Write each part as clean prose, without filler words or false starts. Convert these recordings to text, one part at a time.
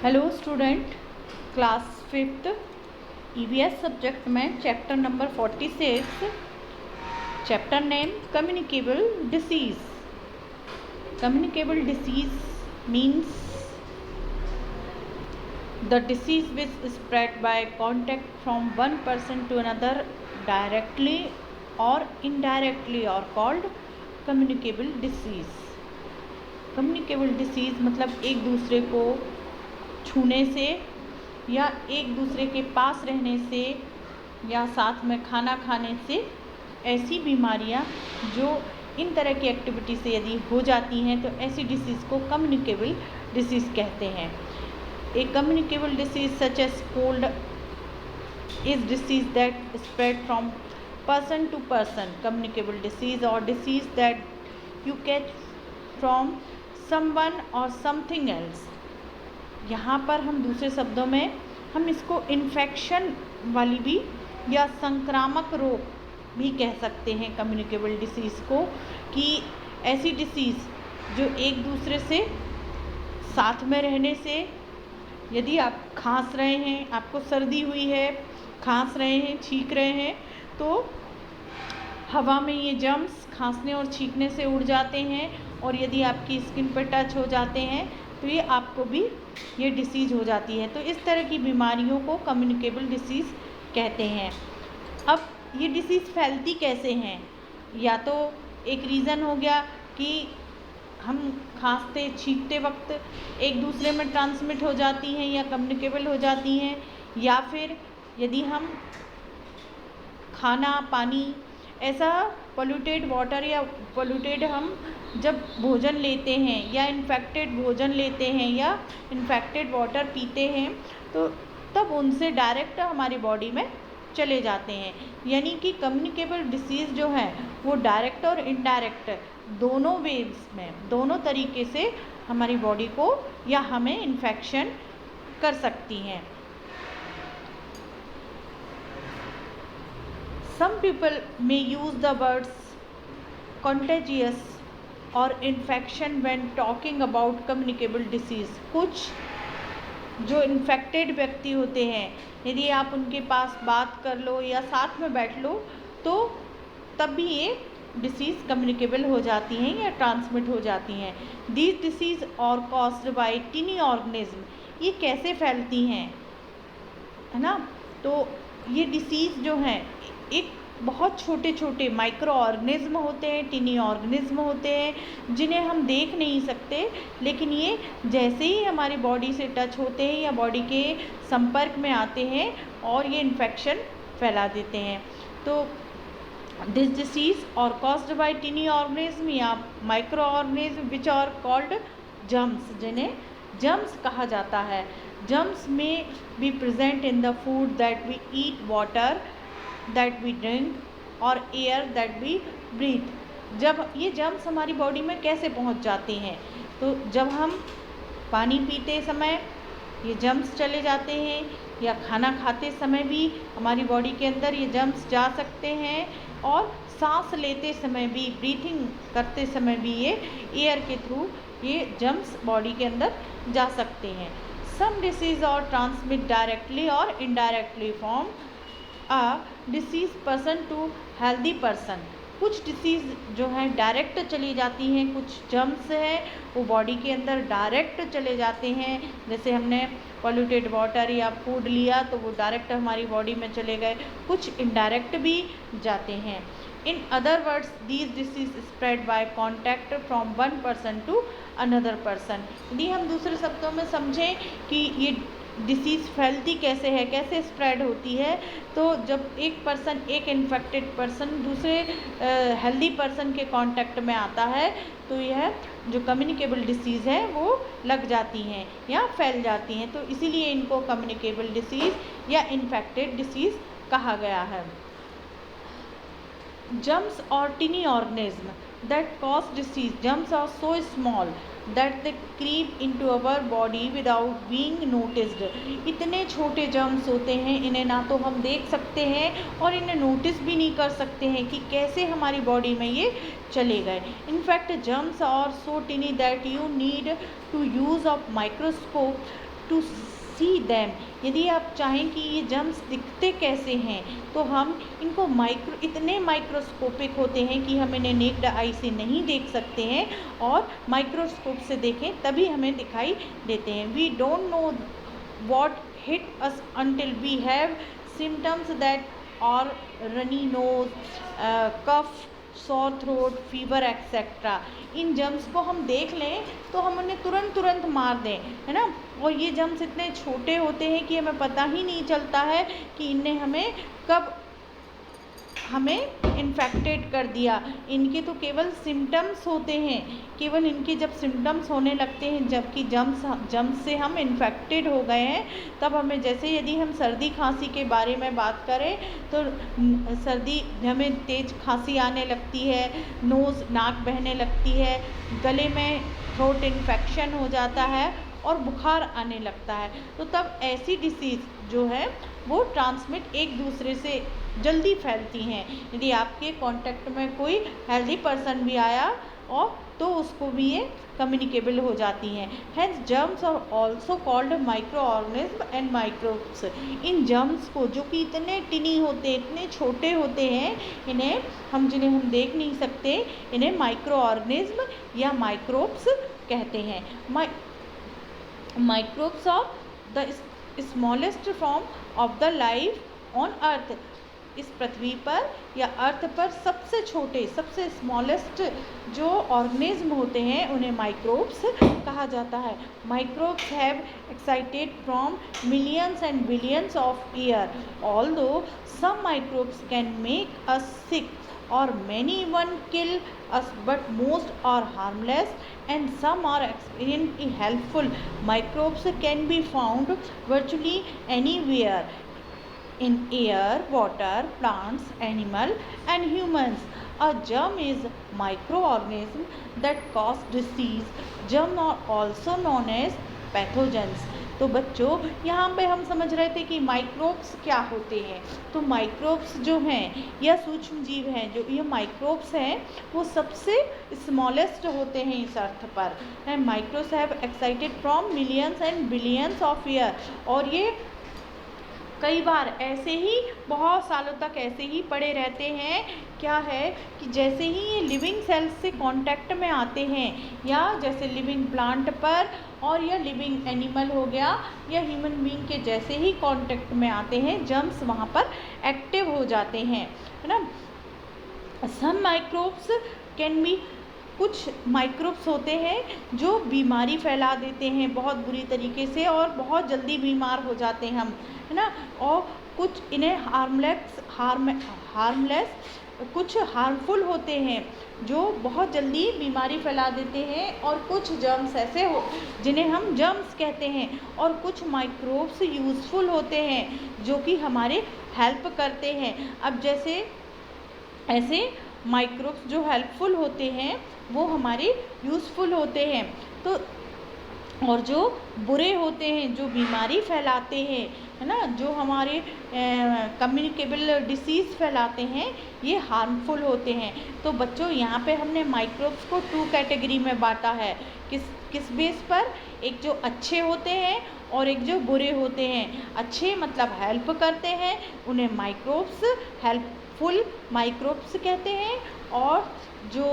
Hello student, class fifth EVS subject में chapter number 46, chapter name communicable disease. Communicable disease means the disease which is spread by contact from one person to another directly or indirectly are called communicable disease। Communicable disease मतलब एक दूसरे को छूने से या एक दूसरे के पास रहने से या साथ में खाना खाने से ऐसी बीमारियां जो इन तरह की एक्टिविटी से यदि हो जाती हैं तो ऐसी डिसीज़ को कम्युनिकेबल डिसीज़ कहते हैं। A communicable disease such as cold is disease that spread from person to person। Communicable disease or disease that you catch from someone or something else। यहाँ पर हम दूसरे शब्दों में हम इसको इन्फेक्शन वाली भी या संक्रामक रोग भी कह सकते हैं कम्युनिकेबल डिसीज़ को, कि ऐसी डिसीज़ जो एक दूसरे से साथ में रहने से, यदि आप खांस रहे हैं, आपको सर्दी हुई है, खांस रहे हैं, छींक रहे हैं, तो हवा में ये जर्म्स खांसने और छींकने से उड़ जाते हैं और यदि आपकी स्किन पर टच हो जाते हैं तो ये आपको भी ये डिसीज़ हो जाती है। तो इस तरह की बीमारियों को कम्युनिकेबल डिसीज़ कहते हैं। अब ये डिसीज़ फैलती कैसे हैं? या तो एक रीज़न हो गया कि हम खांसते छींकते वक्त एक दूसरे में ट्रांसमिट हो जाती हैं या कम्युनिकेबल हो जाती हैं, या फिर यदि हम खाना पानी ऐसा पोल्यूटेड वाटर या पोल्यूटेड हम जब भोजन लेते हैं या इन्फेक्टेड भोजन लेते हैं या इन्फेक्टेड वाटर पीते हैं तो तब उनसे डायरेक्ट हमारी बॉडी में चले जाते हैं। यानी कि कम्युनिकेबल डिसीज़ जो है वो डायरेक्ट और इनडायरेक्ट दोनों वेव्स में, दोनों तरीके से हमारी बॉडी को या हमें इन्फेक्शन कर सकती हैं। Some people may use the words contagious और infection when talking about communicable disease। कुछ जो इन्फेक्टेड व्यक्ति होते हैं, यदि आप उनके पास बात कर लो या साथ में बैठ लो तो तब भी ये डिसीज़ कम्युनिकेबल हो जाती हैं या ट्रांसमिट हो जाती हैं। These disease are caused by tiny organism. ये कैसे फैलती हैं, है ना? तो ये डिसीज़ जो हैं एक बहुत छोटे छोटे माइक्रो ऑर्गेनिज्म होते हैं, टिनी ऑर्गेनिज्म होते हैं जिन्हें हम देख नहीं सकते, लेकिन ये जैसे ही हमारी बॉडी से टच होते हैं या बॉडी के संपर्क में आते हैं और ये इन्फेक्शन फैला देते हैं। तो this diseases are caused by tiny organism या micro organism which are called germs, जिन्हें जर्म्स कहा जाता है। Germs may be present in the food that we eat, water that we drink और एयर दैट वी ब्रीथ। जब ये germs हमारी body में कैसे पहुंच जाते हैं, तो जब हम पानी पीते समय ये जर्म्स चले जाते हैं या खाना खाते समय भी हमारी बॉडी के अंदर ये जर्म्स जा सकते हैं, और सांस लेते समय भी, ब्रीथिंग करते समय भी ये एयर के थ्रू ये जर्म्स बॉडी के अंदर जा सकते हैं। Some diseases are transmit directly और indirectly from a disease person to healthy person. कुछ डिसीज़ जो हैं डायरेक्ट चली जाती हैं, कुछ जर्म्स हैं वो बॉडी के अंदर डायरेक्ट चले जाते हैं। जैसे हमने पोल्यूटेड वाटर या फूड लिया तो वो डायरेक्ट हमारी बॉडी में चले गए, कुछ इनडायरेक्ट भी जाते हैं। In other words these disease spread by contact from one person to another person. यदि हम दूसरे शब्दों में समझें कि ये डिसीज़ फैलती कैसे है, कैसे स्प्रेड होती है, तो जब एक पर्सन, एक इन्फेक्टेड पर्सन दूसरे हेल्दी पर्सन के कांटेक्ट में आता है तो यह जो कम्युनिकेबल डिसीज़ है वो लग जाती हैं या फैल जाती हैं। तो इसीलिए इनको कम्युनिकेबल डिसीज़ या इन्फेक्टेड डिसीज़ कहा गया है। Germs or tiny organism that cause disease। Germs are so small that they creep into our body without being noticed। इतने छोटे जर्म्स होते हैं, इन्हें ना तो हम देख सकते हैं और इन्हें नोटिस भी नहीं कर सकते हैं कि कैसे हमारी बॉडी में ये चले गए। In fact germs are so tiny that you need to use of microscope to see them, यदि आप चाहें कि ये जर्म्स दिखते कैसे हैं, तो हम इनको इतने माइक्रोस्कोपिक होते हैं कि हम इन्हें नेक्ड आई से नहीं देख सकते हैं, और माइक्रोस्कोप से देखें तभी हमें दिखाई देते हैं. We don't know what hit us until we have symptoms that are runny nose, cough, sore throat, fever etc. In germs को हम देख लें तो हम उन्हें तुरंत मार दें, है ना. और ये जर्म्स इतने छोटे होते हैं कि हमें पता ही नहीं चलता है कि इनने हमें इन्फेक्टेड कर दिया. इनके तो केवल सिम्टम्स होते हैं, केवल इनके जब सिम्टम्स होने लगते हैं, जबकि जर्म्स से हम इन्फेक्टेड हो गए हैं, तब हमें, जैसे यदि हम सर्दी खांसी के बारे में बात करें तो सर्दी हमें तेज़ खांसी आने लगती है, नाक बहने लगती है, गले में थ्रोट इन्फेक्शन हो जाता है और बुखार आने लगता है. तो तब ऐसी डिसीज़ जो है वो ट्रांसमिट एक दूसरे से जल्दी फैलती हैं. यदि आपके कांटेक्ट में कोई हेल्दी पर्सन भी आया और तो उसको भी ये कम्युनिकेबल हो जाती हैं. Hence germs are also called micro organism and microbes. इन जर्म्स को, जो कि इतने टिनी होते, इतने छोटे होते हैं, जिन्हें हम देख नहीं सकते, इन्हें माइक्रो ऑर्गेनिज्म या माइक्रोब्स कहते हैं. Microbes are the smallest form of the life on earth. इस पृथ्वी पर या अर्थ पर सबसे छोटे, सबसे स्मॉलेस्ट जो ऑर्गेनिज्म होते हैं उन्हें माइक्रोब्स कहा जाता है. Microbes have excited from millions and billions of year. Although some microbes can make us sick or many one kill us, but most are harmless and some are extremely helpful. Microbes can be found virtually anywhere in air, water, plants, animal and humans. A germ is microorganism that cause disease. Germs are also known as pathogens. तो बच्चों, यहाँ पे हम समझ रहे थे कि microbes क्या होते हैं. तो माइक्रोब्स जो हैं या सूक्ष्म जीव हैं, जो ये माइक्रोब्स हैं, वो सबसे स्मॉलेस्ट होते हैं इस अर्थ पर. Microbes have excited from millions and billions of year. और ये कई बार ऐसे ही बहुत सालों तक ऐसे ही पड़े रहते हैं. क्या है कि जैसे ही ये लिविंग सेल्स से कांटेक्ट में आते हैं, या जैसे लिविंग प्लांट पर और या लिविंग एनिमल हो गया या ह्यूमन बीइंग के जैसे ही कांटेक्ट में आते हैं, जर्म्स वहाँ पर एक्टिव हो जाते हैं, है ना. सम माइक्रोब्स कैन बी, कुछ माइक्रोब्स होते हैं जो बीमारी फैला देते हैं बहुत बुरी तरीके से और बहुत जल्दी बीमार हो जाते हैं हम, है ना. और कुछ इन्हें हार्मलेस कुछ हार्मफुल होते हैं जो बहुत जल्दी बीमारी फैला देते हैं. और कुछ जर्म्स ऐसे हो जिन्हें हम जर्म्स कहते हैं. और कुछ माइक्रोब्स यूज़फुल होते हैं जो कि हमारे हेल्प करते हैं. अब जैसे ऐसे माइक्रोब्स जो हेल्पफुल होते हैं वो हमारे यूज़फुल होते हैं. तो और जो बुरे होते हैं, जो बीमारी फैलाते हैं, है ना, जो हमारे कम्युनिकेबल डिसीज़ फैलाते हैं, ये हार्मफुल होते हैं. तो बच्चों, यहाँ पे हमने माइक्रोब्स को 2 कैटेगरी में बांटा है. किस बेस पर? एक जो अच्छे होते हैं और एक जो बुरे होते हैं. अच्छे मतलब हेल्प करते हैं, उन्हें माइक्रोब्स, हेल्पफुल माइक्रोब्स कहते हैं. और जो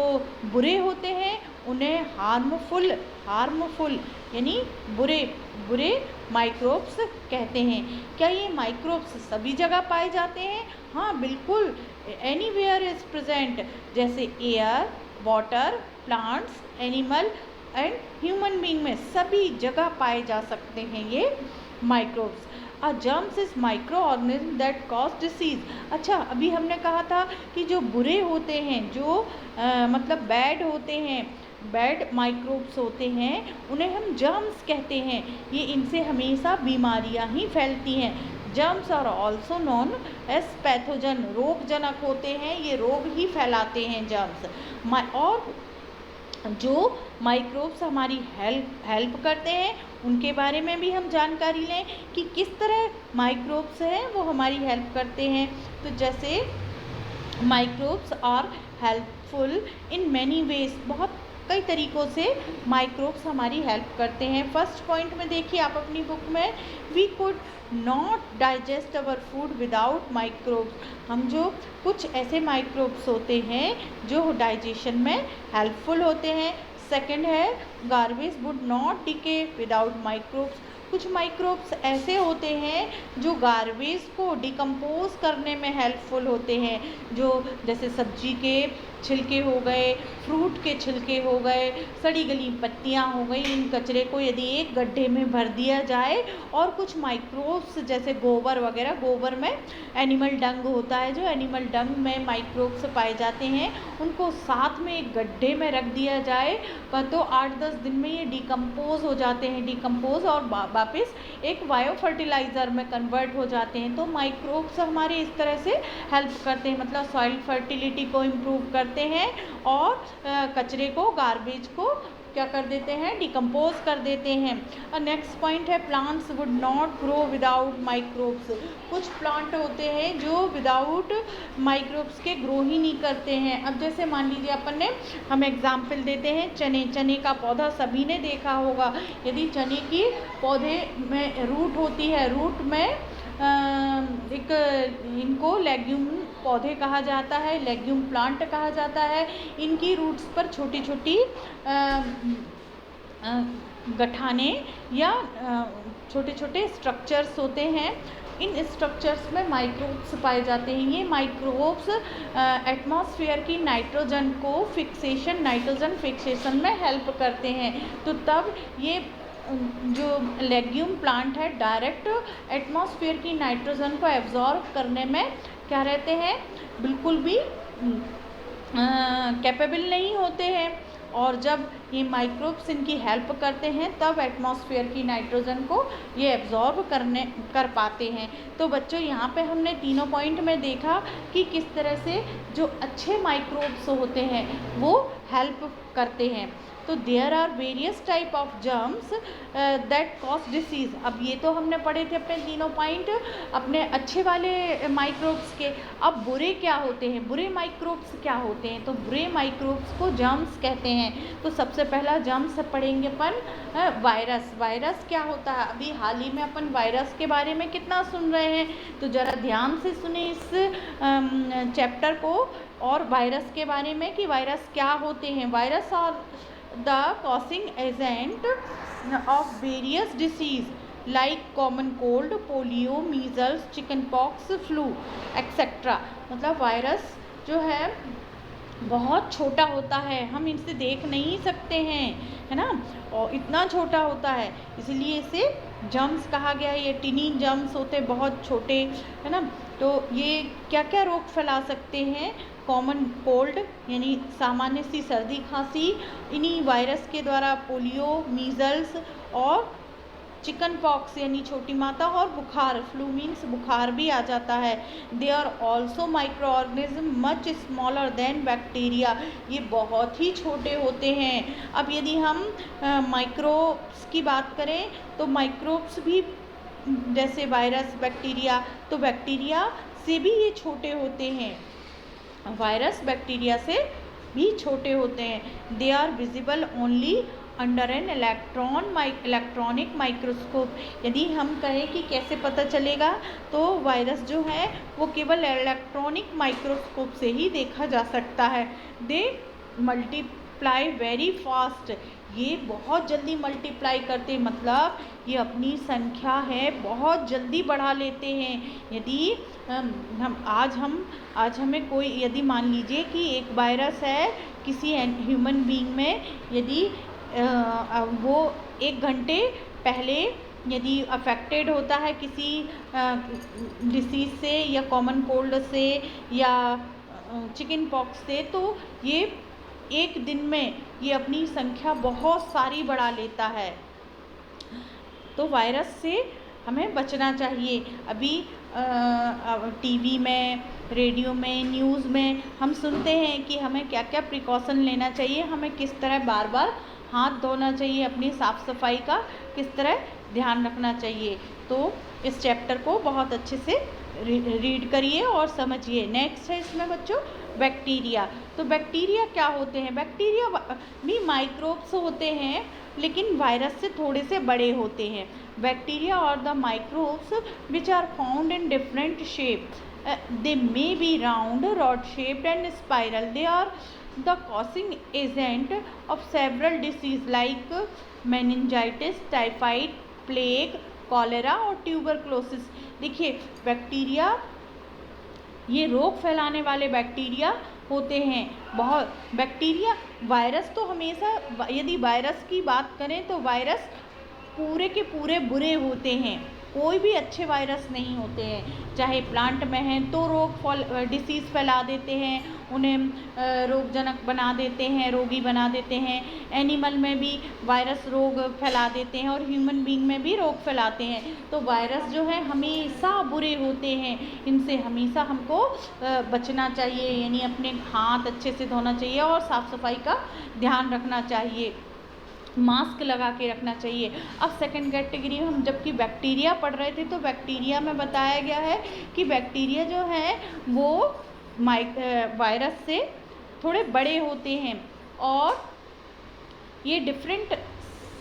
बुरे होते हैं उन्हें हार्मफुल यानी बुरे माइक्रोब्स कहते हैं. क्या ये माइक्रोब्स सभी जगह पाए जाते हैं? हाँ, बिल्कुल. Anywhere is present. जैसे air, water, plants, animal and human being में सभी जगह पाए जा सकते हैं ये microbes. A germs is microorganism that cause disease. अच्छा, अभी हमने कहा था कि जो बुरे होते हैं, जो मतलब बैड होते हैं, बैड माइक्रोब्स होते हैं, उन्हें हम जर्म्स कहते हैं. ये इनसे हमेशा बीमारियां ही फैलती हैं. Germs are also known as pathogen. रोगजनक होते हैं, ये रोग ही फैलाते हैं जर्म्स. और जो माइक्रोब्स हमारी हेल्प करते हैं उनके बारे में भी हम जानकारी लें कि किस तरह माइक्रोब्स हैं वो हमारी हेल्प करते हैं. तो जैसे microbes are helpful in many ways. बहुत कई तरीक़ों से माइक्रोब्स हमारी हेल्प करते हैं। फर्स्ट पॉइंट में देखिए आप अपनी बुक में, we could not digest our food without microbes. हम जो कुछ ऐसे माइक्रोब्स होते हैं जो डाइजेशन में हेल्पफुल होते हैं। सेकंड है, garbage would not decay without microbes. कुछ माइक्रोब्स ऐसे होते हैं जो गार्बेज को डिकम्पोज करने में हेल्पफुल होते हैं, जो जैसे सब्जी के छिलके हो गए, फ्रूट के छिलके हो गए, सड़ी गली पत्तियां हो गई, इन कचरे को यदि एक गड्ढे में भर दिया जाए और कुछ माइक्रोब्स जैसे गोबर वगैरह, गोबर में एनिमल डंग होता है, जो एनिमल डंग में माइक्रोब्स पाए जाते हैं, उनको साथ में एक गड्ढे में रख दिया जाए तो 8-10 दिन में ये डिकम्पोज हो जाते हैं, डिकम्पोज और वापस एक बायो फर्टिलाइज़र में कन्वर्ट हो जाते हैं। तो माइक्रोब्स हमारे इस तरह से हेल्प करते हैं, मतलब सॉइल फर्टिलिटी को इम्प्रूव करते हैं और कचरे को, गार्बेज को क्या कर देते हैं, डिकम्पोज कर देते हैं। और नेक्स्ट पॉइंट है, plants would not grow without microbes. कुछ प्लांट होते हैं जो विदाउट माइक्रोब्स के ग्रो ही नहीं करते हैं। अब जैसे मान लीजिए अपन ने, हम एग्जाम्पल देते हैं, चने का पौधा सभी ने देखा होगा। यदि चने की पौधे में रूट होती है, रूट में एक इनको लेग्यूम पौधे कहा जाता है, लेग्यूम प्लांट कहा जाता है। इनकी रूट्स पर छोटी छोटी गठाने या छोटे छोटे स्ट्रक्चर्स होते हैं। इन स्ट्रक्चर्स में माइक्रोब्स पाए जाते हैं। ये माइक्रोब्स एटमॉस्फेयर की नाइट्रोजन फिक्सेशन में हेल्प करते हैं। तो तब ये जो लेग्यूम प्लांट है डायरेक्ट एटमॉस्फेयर की नाइट्रोजन को एब्जॉर्ब करने में क्या रहते हैं, बिल्कुल भी कैपेबल नहीं होते हैं। और जब ये माइक्रोब्स इनकी हेल्प करते हैं तब एटमॉस्फेयर की नाइट्रोजन को ये एब्जॉर्ब कर पाते हैं। तो बच्चों यहाँ पे हमने तीनों पॉइंट में देखा कि किस तरह से जो अच्छे माइक्रोब्स होते हैं वो हेल्प करते हैं। तो there are various type of germs that cause diseases. अब ये तो हमने पढ़े थे अपने तीनों पॉइंट अपने अच्छे वाले माइक्रोब्स के। अब बुरे क्या होते हैं, बुरे माइक्रोब्स क्या होते हैं? तो बुरे माइक्रोब्स को जर्म्स कहते हैं। तो सबसे पहला जर्म्स पढ़ेंगे अपन वायरस। वायरस क्या होता है? अभी हाल ही में अपन वायरस के बारे में कितना सुन रहे हैं, तो ज़रा ध्यान से सुने इस चैप्टर को और वायरस के बारे में कि वायरस क्या होते हैं। वायरस और the causing agent of various disease like common cold, polio, measles, chickenpox, flu, etc. मतलब वायरस जो है बहुत छोटा होता है, हम इनसे देख नहीं सकते हैं, है ना, और इतना छोटा होता है, इसलिए इसे जर्म्स कहा गया है। ये टिनी जर्म्स होते हैं, बहुत छोटे, है ना। तो ये क्या क्या रोग फैला सकते हैं? कॉमन कोल्ड यानी सामान्य सी सर्दी खांसी, इन्हीं वायरस के द्वारा पोलियो, मीज़ल्स और चिकन पॉक्स यानी छोटी माता, और बुखार, फ्लू मीन्स बुखार भी आ जाता है। They are also micro organism much smaller than bacteria. ये बहुत ही छोटे होते हैं। अब यदि हम माइक्रोब्स की बात करें तो माइक्रोब्स भी जैसे वायरस, बैक्टीरिया, तो बैक्टीरिया से भी ये छोटे होते हैं, वायरस बैक्टीरिया से भी छोटे होते हैं। They are visible only under an electronic microscope. यदि हम कहें कि कैसे पता चलेगा, तो वायरस जो है वो केवल इलेक्ट्रॉनिक माइक्रोस्कोप से ही देखा जा सकता है। दे मल्टीप्लाई वेरी फास्ट। ये बहुत जल्दी मल्टीप्लाई करते, मतलब ये अपनी संख्या है बहुत जल्दी बढ़ा लेते हैं। यदि आज हमें कोई, यदि मान लीजिए कि एक वायरस है किसी ह्यूमन बीइंग में, यदि वो 1 घंटे पहले यदि अफेक्टेड होता है किसी डिसीज़ से या कॉमन कोल्ड से या चिकन पॉक्स से, तो ये 1 दिन में ये अपनी संख्या बहुत सारी बढ़ा लेता है। तो वायरस से हमें बचना चाहिए। अभी टीवी में, रेडियो में, न्यूज़ में हम सुनते हैं कि हमें क्या क्या प्रिकॉशन लेना चाहिए, हमें किस तरह बार बार हाथ धोना चाहिए, अपनी साफ़ सफाई का किस तरह ध्यान रखना चाहिए। तो इस चैप्टर को बहुत अच्छे से रीड करिए और समझिए। नेक्स्ट है इसमें बच्चों बैक्टीरिया। तो बैक्टीरिया क्या होते हैं? बैक्टीरिया भी माइक्रोब्स होते हैं, लेकिन वायरस से थोड़े से बड़े होते हैं। Bacteria are the microbes which are found in different shape, they may be round, rod shaped and spiral. They are the causing agent of several disease like meningitis, typhoid, plague, cholera और tuberculosis। देखिए, bacteria ये रोग फैलाने वाले bacteria होते हैं। बहुत bacteria, virus तो हमेशा, यदि वायरस की बात करें तो वायरस पूरे के पूरे बुरे होते हैं, कोई भी अच्छे वायरस नहीं होते हैं। चाहे प्लांट में हैं तो डिसीज़ फैला देते हैं, उन्हें रोगजनक बना देते हैं, रोगी बना देते हैं। एनिमल में भी वायरस रोग फैला देते हैं और ह्यूमन बीइंग में भी रोग फैलाते हैं। तो वायरस जो है हमेशा बुरे होते हैं, इनसे हमेशा हमको बचना चाहिए, यानी अपने हाथ अच्छे से धोना चाहिए और साफ़ सफाई का ध्यान रखना चाहिए, मास्क लगा के रखना चाहिए। अब सेकंड कैटेगरी में हम जबकि बैक्टीरिया पढ़ रहे थे, तो बैक्टीरिया में बताया गया है कि बैक्टीरिया जो है वो वायरस से थोड़े बड़े होते हैं और ये डिफरेंट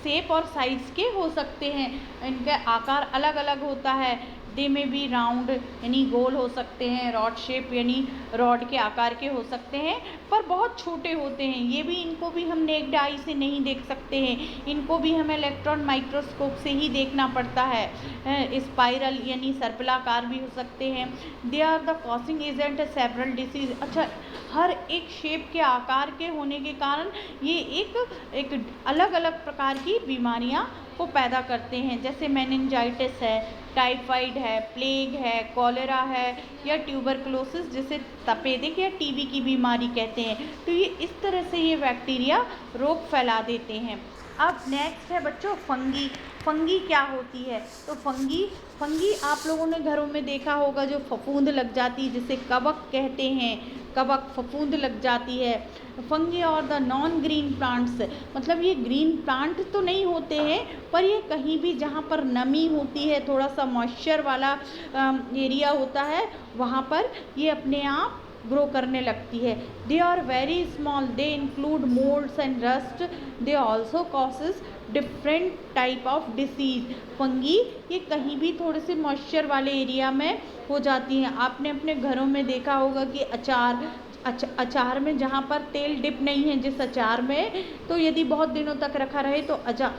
शेप और साइज़ के हो सकते हैं, इनका आकार अलग अलग होता है। दे में भी राउंड यानी गोल हो सकते हैं, रॉड शेप यानी रॉड के आकार के हो सकते हैं, पर बहुत छोटे होते हैं। ये भी, इनको भी हम नेक्ड आई से नहीं देख सकते हैं, इनको भी हमें इलेक्ट्रॉन माइक्रोस्कोप से ही देखना पड़ता है। स्पाइरल यानी सर्पिलाकार भी हो सकते हैं। They are the causing agent several disease. अच्छा, हर एक शेप के आकार के होने के कारण ये एक अलग अलग प्रकार की बीमारियां को पैदा करते हैं, जैसे मेनिंजाइटिस है, टाइफाइड है, प्लेग है, कॉलेरा है या ट्यूबरकुलोसिस, जिसे तपेदिक या टीबी की बीमारी कहते हैं। तो ये इस तरह से ये बैक्टीरिया रोग फैला देते हैं। अब नेक्स्ट है बच्चों फंगी। फंगी क्या होती है? तो फंगी आप लोगों ने घरों में देखा होगा, जो फफूंद लग जाती है, जिसे कवक कहते हैं, कवक फफूंद लग जाती है। फंगी और द नॉन ग्रीन प्लांट्स, मतलब ये ग्रीन प्लांट तो नहीं होते हैं, पर ये कहीं भी जहाँ पर नमी होती है, थोड़ा सा मॉइस्चर वाला एरिया होता है, वहाँ पर ये अपने आप ग्रो करने लगती है। They are very small, they include moulds and rust, they also causes different type of disease. Fungi ये कहीं भी थोड़े से मॉइस्चर वाले एरिया में हो जाती हैं। आपने अपने घरों में देखा होगा कि अचार में जहाँ पर तेल डिप नहीं है जिस अचार में, तो यदि बहुत दिनों तक रखा रहे तो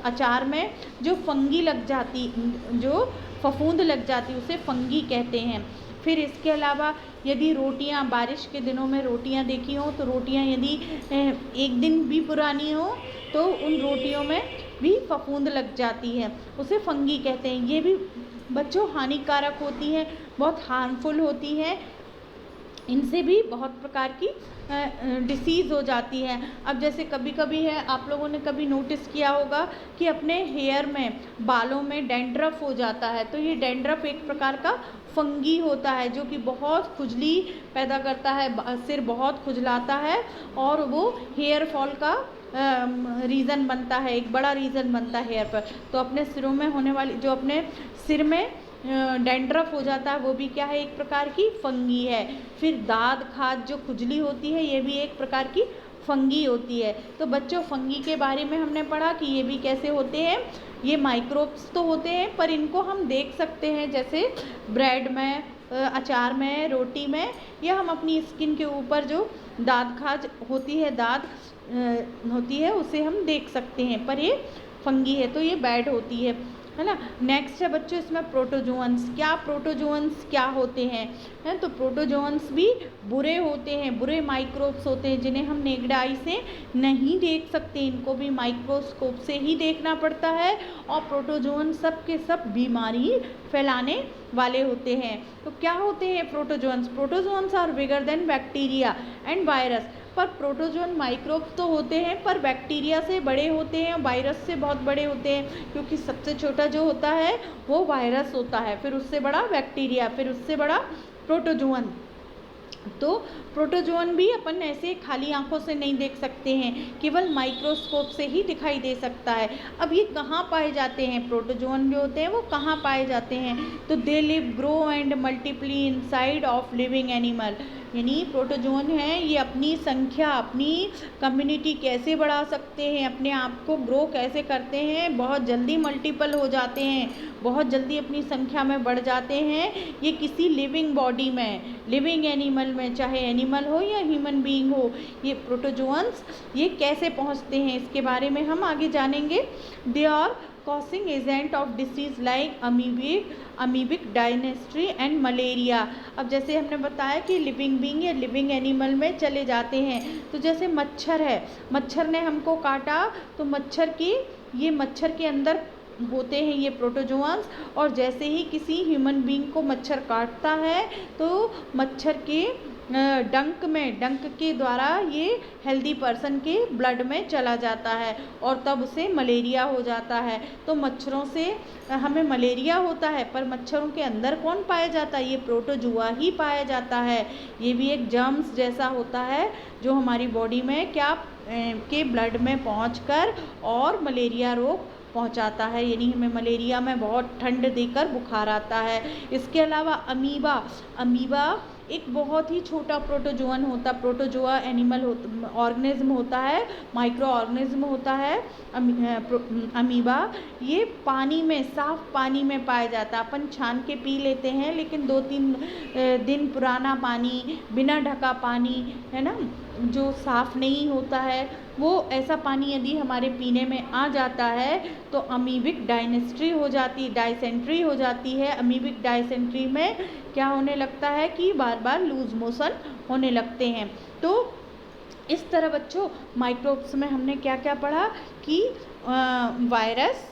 अचार में जो फंगी लग जाती, जो फफूंद लग जाती, उसे फंगी कहते हैं। फिर इसके अलावा यदि रोटियां, बारिश के दिनों में रोटियां देखी हो, तो रोटियां यदि एक दिन भी पुरानी हो तो उन रोटियों में भी फफूंद लग जाती है, उसे फंगी कहते हैं। ये भी बच्चों हानिकारक होती हैं, बहुत हार्मफुल होती हैं, इनसे भी बहुत प्रकार की डिसीज़ हो जाती है। अब जैसे कभी कभी है, आप लोगों ने कभी नोटिस किया होगा कि अपने हेयर में, बालों में डैंड्रफ हो जाता है, तो ये डैंड्रफ एक प्रकार का फंगी होता है, जो कि बहुत खुजली पैदा करता है, सिर बहुत खुजलाता है और वो हेयर फॉल का रीज़न बनता है, एक बड़ा रीज़न बनता है हेयर पर। तो अपने सिरों में होने वाली, जो अपने सिर में डैंड्रफ हो जाता है, वो भी क्या है? एक प्रकार की फंगी है। फिर दाद खाज जो खुजली होती है, ये भी एक प्रकार की फंगी होती है। तो बच्चों फंगी के बारे में हमने पढ़ा कि ये भी कैसे होते हैं। ये माइक्रोब्स तो होते हैं, पर इनको हम देख सकते हैं, जैसे ब्रेड में, अचार में, रोटी में, या हम अपनी स्किन के ऊपर जो दाद खाज होती है, दाद होती है, उसे हम देख सकते हैं, पर ये फंगी है, तो ये बैड होती है ना। नेक्स्ट है बच्चों इसमें प्रोटोजोअन्स। प्रोटोजोअन्स क्या होते हैं? तो प्रोटोजोअन्स भी बुरे होते हैं, बुरे माइक्रोब्स होते हैं, जिन्हें हम नेक्ड आई से नहीं देख सकते, इनको भी माइक्रोस्कोप से ही देखना पड़ता है। और प्रोटोजोअन सब के सब बीमारी फैलाने वाले होते हैं। तो क्या होते हैं protozoans? Protozoans are bigger than bacteria and virus. पर प्रोटोजोन माइक्रोब्स तो होते हैं, पर बैक्टीरिया से बड़े होते हैं, वायरस से बहुत बड़े होते हैं, क्योंकि सबसे छोटा जो होता है वो वायरस होता है, फिर उससे बड़ा बैक्टीरिया, फिर उससे बड़ा प्रोटोजोअन। तो प्रोटोजोअन भी अपन ऐसे खाली आंखों से नहीं देख सकते हैं, केवल माइक्रोस्कोप से ही दिखाई दे सकता है। अब ये कहाँ पाए जाते हैं? प्रोटोजोअन जो होते हैं वो कहाँ पाए जाते हैं? तो they live, grow and multiply inside of living animal. यानी प्रोटोजोन हैं ये अपनी संख्या, अपनी कम्युनिटी कैसे बढ़ा सकते हैं, अपने आप को ग्रो कैसे करते हैं, बहुत जल्दी मल्टीपल हो जाते हैं, बहुत जल्दी अपनी संख्या में बढ़ जाते हैं। ये किसी लिविंग बॉडी में, लिविंग एनिमल में, चाहे एनिमल हो या ह्यूमन बीइंग हो, ये प्रोटोजोन्स ये कैसे पहुंचते हैं इसके बारे में हम आगे जानेंगे। They are causing agent of disease like amoebic dysentery and malaria. अब जैसे हमने बताया कि लिविंग बीइंग या लिविंग एनिमल में चले जाते हैं, तो जैसे मच्छर है, मच्छर ने हमको काटा तो मच्छर के अंदर होते हैं ये प्रोटोजोआंस, और जैसे ही किसी ह्यूमन बीइंग को मच्छर काटता है तो मच्छर के डंक के द्वारा ये हेल्दी पर्सन के ब्लड में चला जाता है और तब उसे मलेरिया हो जाता है। तो मच्छरों से हमें मलेरिया होता है, पर मच्छरों के अंदर कौन पाया जाता है, ये प्रोटोजुआ ही पाया जाता है। ये भी एक जर्म्स जैसा होता है जो हमारी बॉडी में के ब्लड में पहुंचकर और मलेरिया रोग पहुंचाता है, यानी हमें मलेरिया में बहुत ठंड देकर बुखार आता है। इसके अलावा अमीबा एक बहुत ही छोटा प्रोटोजोआ एनिमल ऑर्गेनिज्म होता है, माइक्रो ऑर्गेनिज्म होता है अमीबा। ये पानी में, साफ पानी में पाया जाता है। अपन छान के पी लेते हैं, लेकिन 2-3 दिन पुराना पानी, बिना ढका पानी है ना, जो साफ नहीं होता है, वो ऐसा पानी यदि हमारे पीने में आ जाता है तो अमीबिक डायसेंट्री हो जाती है। अमीबिक डायसेंट्री में क्या होने लगता है कि बार बार लूज मोशन होने लगते हैं। तो इस तरह बच्चों माइक्रोब्स में हमने क्या क्या पढ़ा कि वायरस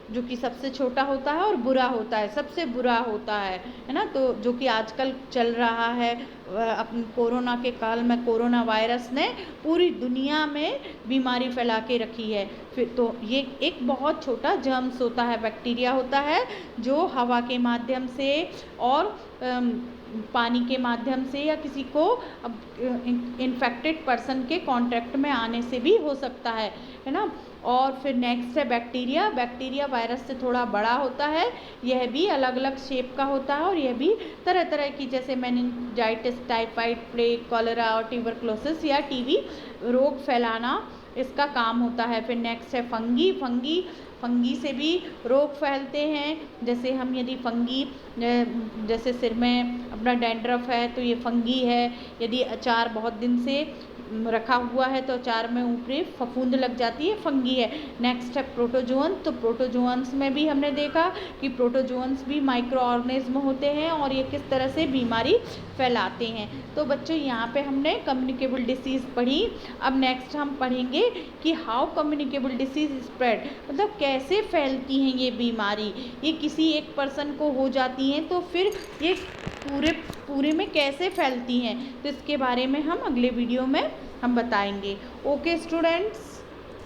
जो कि सबसे छोटा होता है और बुरा होता है, सबसे बुरा होता है ना, तो जो कि आजकल चल रहा है अपने कोरोना के काल में, कोरोना वायरस ने पूरी दुनिया में बीमारी फैला के रखी है। फिर तो ये एक बहुत छोटा जर्म्स होता है, बैक्टीरिया होता है, जो हवा के माध्यम से और पानी के माध्यम से या किसी को इन्फेक्टेड पर्सन के कांटेक्ट में आने से भी हो सकता है ना। और फिर नेक्स्ट है बैक्टीरिया वायरस से थोड़ा बड़ा होता है, यह भी अलग अलग शेप का होता है और यह भी तरह तरह की, जैसे मेनिंजाइटिस, टाइफाइड, प्लेग, कॉलेरा और ट्यूबरक्लोसिस या टीबी रोग फैलाना इसका काम होता है। फिर नेक्स्ट है फंगी से भी रोग फैलते हैं, जैसे हम यदि जैसे सिर में अपना डैंड्रफ है तो ये फंगी है, यदि अचार बहुत दिन से रखा हुआ है तो अचार में ऊपरी फफूंद लग जाती है, फंगी है। नेक्स्ट है प्रोटोजोअन, तो प्रोटोजोअन्स में भी हमने देखा कि प्रोटोजोअन्स भी माइक्रो ऑर्गेनिज्म होते हैं और ये किस तरह से बीमारी फैलाते हैं। तो बच्चों यहाँ पे हमने कम्युनिकेबल डिसीज़ पढ़ी। अब नेक्स्ट हम पढ़ेंगे कि हाउ कम्युनिकेबल डिसीज़ स्प्रेड, मतलब कैसे फैलती हैं ये बीमारी, ये किसी एक पर्सन को हो जाती हैं तो फिर ये पूरे में कैसे फैलती हैं, तो इसके बारे में हम अगले वीडियो में हम बताएंगे। Okay students.